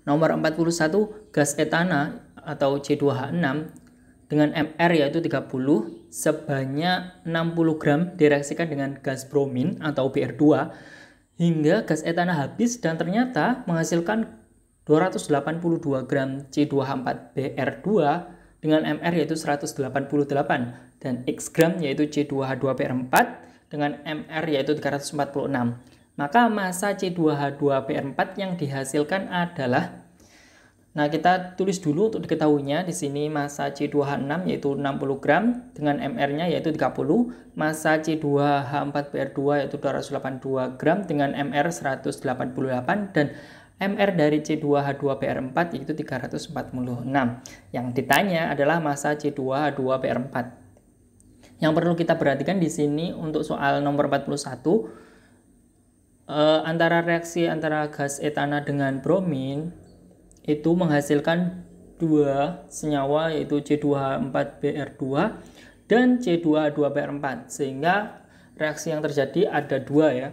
Nomor 41, gas etana atau C2H6 dengan MR yaitu 30 sebanyak 60 gram direaksikan dengan gas bromin atau BR2 hingga gas etana habis dan ternyata menghasilkan 282 gram C2H4BR2 dengan MR yaitu 188 dan X gram yaitu C2H2BR4 dengan MR yaitu 346. Maka massa C2H2BR4 yang dihasilkan adalah, nah kita tulis dulu untuk diketahuinya. Di sini massa C2H6 yaitu 60 gram dengan MR-nya yaitu 30, massa C2H4BR2 yaitu 282 gram dengan MR 188 dan MR dari C2H2BR4 yaitu 346. Yang ditanya adalah massa C2H2BR4. Yang perlu kita perhatikan di sini untuk soal nomor 41, antara reaksi antara gas etana dengan bromin itu menghasilkan dua senyawa yaitu C2H4BR2 dan C2H2BR4, sehingga reaksi yang terjadi ada dua ya.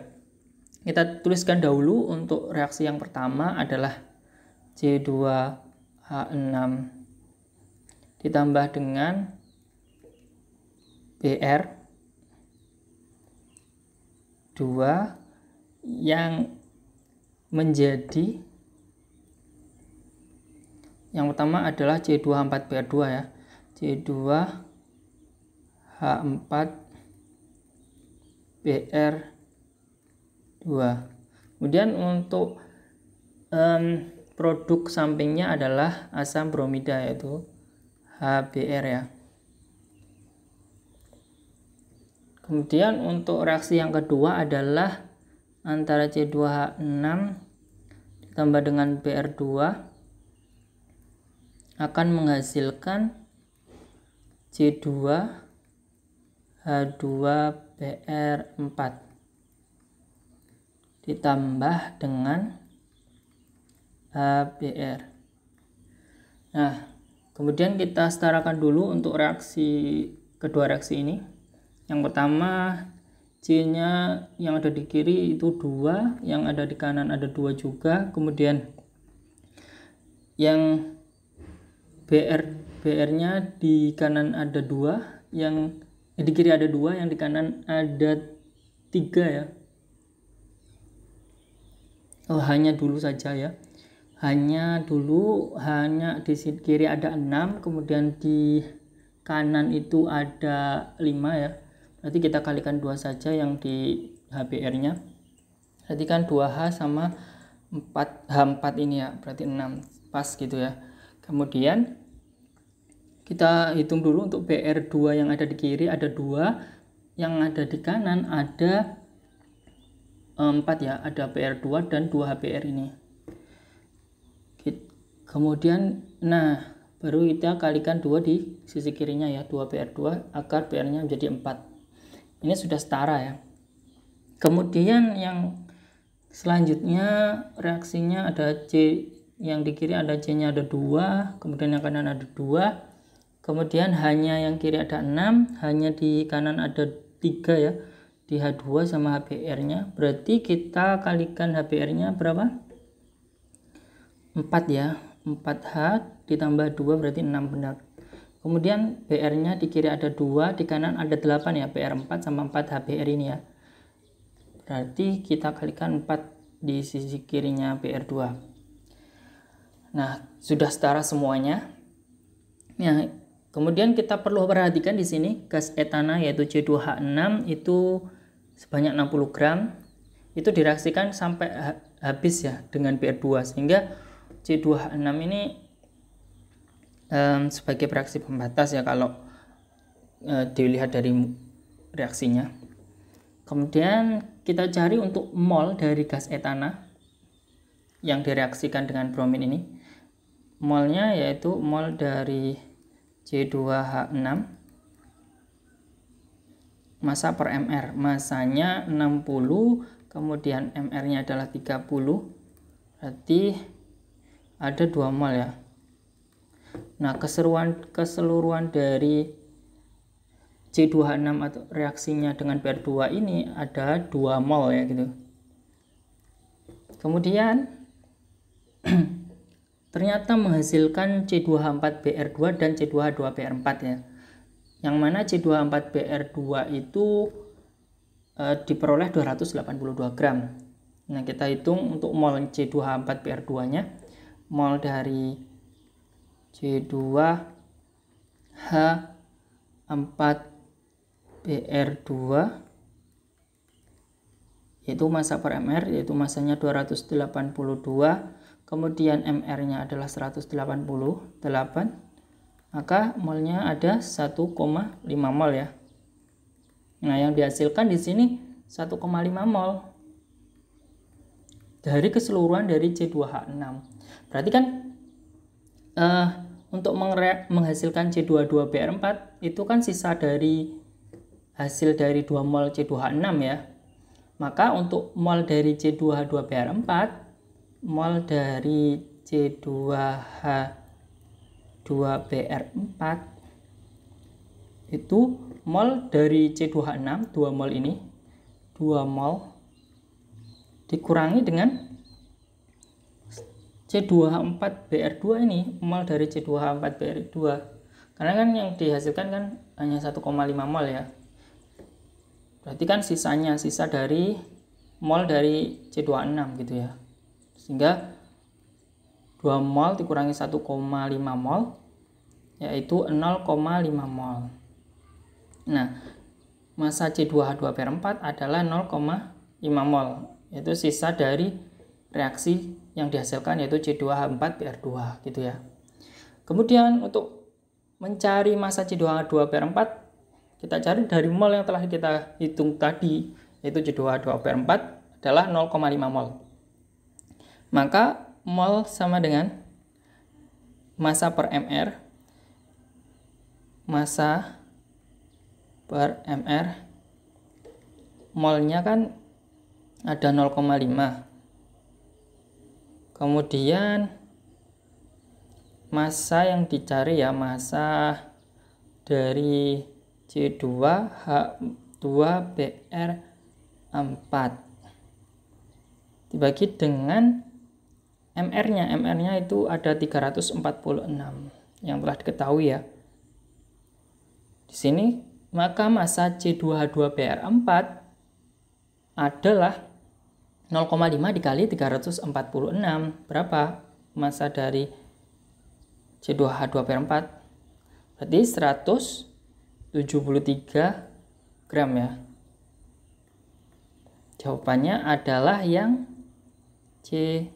Kita tuliskan dahulu untuk reaksi yang pertama adalah C2H6 ditambah dengan BR2 yang menjadi, yang pertama adalah C2H4BR2 ya, C2H4BR2. Kemudian untuk produk sampingnya adalah asam bromida yaitu HBr ya. Kemudian untuk reaksi yang kedua adalah antara C2H6 ditambah dengan BR2 akan menghasilkan C2H2BR4 ditambah dengan HBr. Nah, kemudian kita setarakan dulu untuk kedua reaksi ini. Yang pertama, C-nya yang ada di kiri itu 2, yang ada di kanan ada 2 juga. Kemudian yang BR-nya di kanan ada 2, yang di kiri ada 2, yang di kanan ada 3 ya. Oh, hanya dulu saja ya. Hanya di kiri ada 6, kemudian di kanan itu ada 5 ya. Berarti kita kalikan 2 saja yang di HBr-nya. Berarti kan 2H sama 4H4 ini ya, berarti 6, pas gitu ya. Kemudian kita hitung dulu untuk BR2 yang ada di kiri ada 2, yang ada di kanan ada 4 ya, ada BR2 dan 2 HBr ini. Kemudian nah baru kita kalikan 2 di sisi kirinya ya, 2 BR2 agar BR-nya menjadi 4. Ini sudah setara ya. Kemudian yang selanjutnya reaksinya ada C, yang di kiri ada C-nya ada 2, kemudian yang kanan ada 2, kemudian hanya yang kiri ada 6, hanya di kanan ada 3 ya, di H2 sama HBr-nya. Berarti kita kalikan HBr-nya berapa? 4 ya, 4H ditambah 2 berarti 6 benar. Kemudian BR-nya di kiri ada 2, di kanan ada 8 ya, BR4 sama 4 HBr ini ya. Berarti kita kalikan 4 di sisi kirinya BR2. Nah, sudah setara semuanya. Nah, kemudian kita perlu perhatikan di sini gas etana yaitu C2H6 itu sebanyak 60 gram. Itu direaksikan sampai habis ya dengan BR2, sehingga C2H6 ini sebagai reaksi pembatas ya kalau dilihat dari reaksinya. Kemudian kita cari untuk mol dari gas etana yang direaksikan dengan bromin ini. Molnya yaitu mol dari C2H6 massa per mr, massanya 60, kemudian mr-nya adalah 30, berarti ada 2 mol ya. Nah, keseluruhan dari C2H6 atau reaksinya dengan BR2 ini ada 2 mol ya gitu. Kemudian ternyata menghasilkan C2H4Br2 dan C2H2Br4 ya. Yang mana C2H4Br2 itu diperoleh 282 gram. Nah, kita hitung untuk mol C2H4Br2-nya. Mol dari C2H4Br2 yaitu massa per mR, yaitu massanya 282, kemudian mR-nya adalah 188, maka molnya ada 1,5 mol ya. Nah, yang dihasilkan di sini 1,5 mol dari keseluruhan dari C2H6. Berarti kan untuk menghasilkan C22Br4 itu kan sisa dari hasil dari 2 mol C2H6 ya. Maka untuk mol dari C2H2Br4, mol dari C2H2Br4 itu mol dari C2H6, 2 mol ini, 2 mol dikurangi dengan C2H4Br2 ini, mol dari C2H4Br2. Karena kan yang dihasilkan kan hanya 1,5 mol ya. Berarti kan sisanya sisa dari mol dari C2H6 gitu ya. Sehingga 2 mol dikurangi 1,5 mol yaitu 0,5 mol. Nah, massa C2H2Br4 adalah 0,5 mol, yaitu sisa dari reaksi yang dihasilkan yaitu C2H4Br2 gitu ya. Kemudian untuk mencari massa C2H2Br4 kita cari dari mol yang telah kita hitung tadi, yaitu C2H2Br4 adalah 0,5 mol. Maka mol sama dengan massa per mR. Massa per mR, molnya kan ada 0,5. Kemudian massa yang dicari ya, massa dari C2H2Br4 dibagi dengan mR-nya. mR-nya itu ada 346 yang telah diketahui ya. Di sini maka massa C2H2Br4 adalah 0,5 dikali 346. Berapa massa dari C2H2Br4? Berarti 173 gram ya. Jawabannya adalah yang C